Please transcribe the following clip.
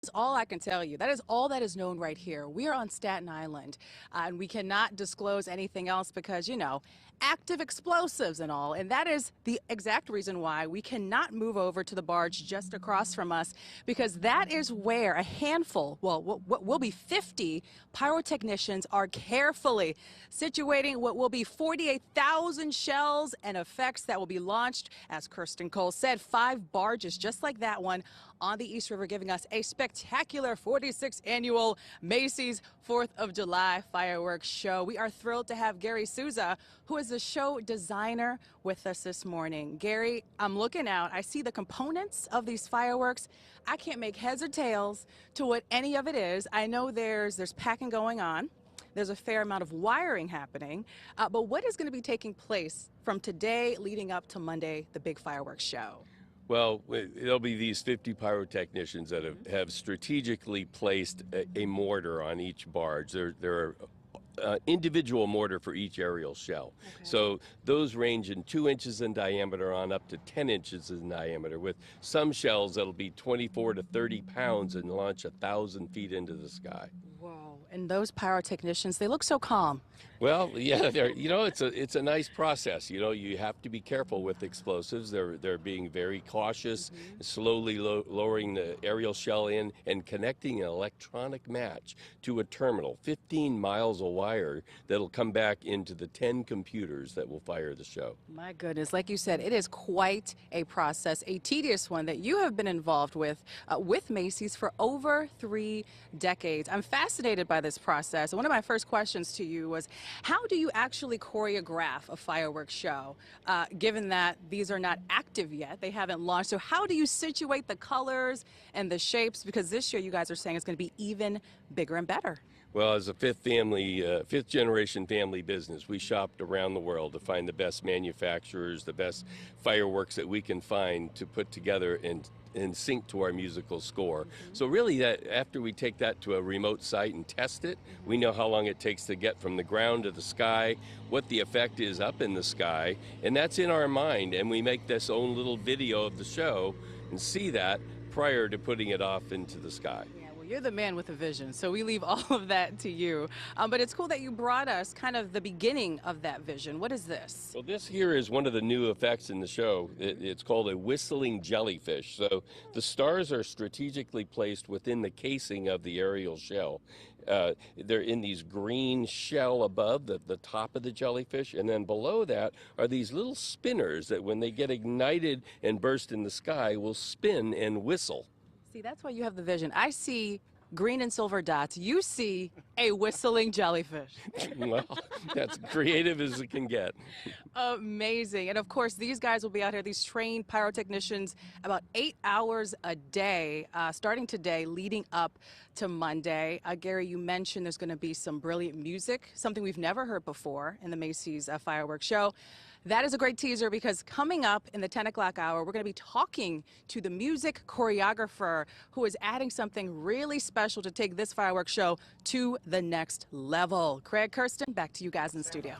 That's all I can tell you. That is all that is known right here. We are on Staten Island, and we cannot disclose anything else because, active explosives and all. And that is the exact reason why we cannot move over to the barge just across from us, because that is where a handful, well, what will be 50 pyrotechnicians are carefully situating what will be 48,000 shells and effects that will be launched, as Kirsten Cole said, 5 barges just like that one on the East River, giving us a spectacular 46th annual Macy's 4th of July fireworks show. We are thrilled to have Gary Souza, who is the show designer, with us this morning. Gary, I'm looking out. I see the components of these fireworks. I can't make heads or tails to what any of it is. I know there's packing going on. There's a fair amount of wiring happening. But what is going to be taking place from today leading up to Monday, the big fireworks show? Well, there'll be these 50 pyrotechnicians that have strategically placed a mortar on each barge. There are individual mortar for each aerial shell. Okay. So those range in 2 inches in diameter on up to 10 inches in diameter, with some shells that'll be 24 to 30 pounds and launch 1,000 feet into the sky. Whoa. And those pyrotechnicians, they look so calm. Well, yeah, it's a nice process. You have to be careful with explosives. They're being very cautious, slowly lowering the aerial shell in and connecting an electronic match to a terminal, 15 miles of wire that'll come back into the 10 computers that will fire the show. My goodness, like you said, it is quite a process, a tedious one that you have been involved with Macy's for over 3 decades. I'm fascinated by this process. And one of my first questions to you was, how do you actually choreograph a fireworks show, given that these are not active yet? They haven't launched. So how do you situate the colors and the shapes? Because this year you guys are saying it's going to be even bigger and better. Well, as a fifth generation family business, we shopped around the world to find the best manufacturers, the best fireworks that we can find to put together and sync to our musical score. So really, that after we take that to a remote site and test it, we know how long it takes to get from the ground to the sky, what the effect is up in the sky, and that's in our mind. And we make this own little video of the show and see that prior to putting it off into the sky. You're the man with a vision, so we leave all of that to you. But it's cool that you brought us kind of the beginning of that vision. What is this? Well, this here is one of the new effects in the show. It's called a whistling jellyfish. So the stars are strategically placed within the casing of the aerial shell. They're in these green shell above the top of the jellyfish, and then below that are these little spinners that when they get ignited and burst in the sky will spin and whistle. See, that's why you have the vision. I see green and silver dots. You see a whistling jellyfish. Well, that's creative as it can get. Amazing. And of course, these guys will be out here, these trained pyrotechnicians, about 8 hours a day, starting today, leading up to Monday. Gary, you mentioned there's going to be some brilliant music, something we've never heard before in the Macy's fireworks show. That is a great teaser, because coming up in the 10 o'clock hour, we're going to be talking to the music choreographer who is adding something really special to take this fireworks show to the next level. Craig, Kirsten, back to you guys in the studio.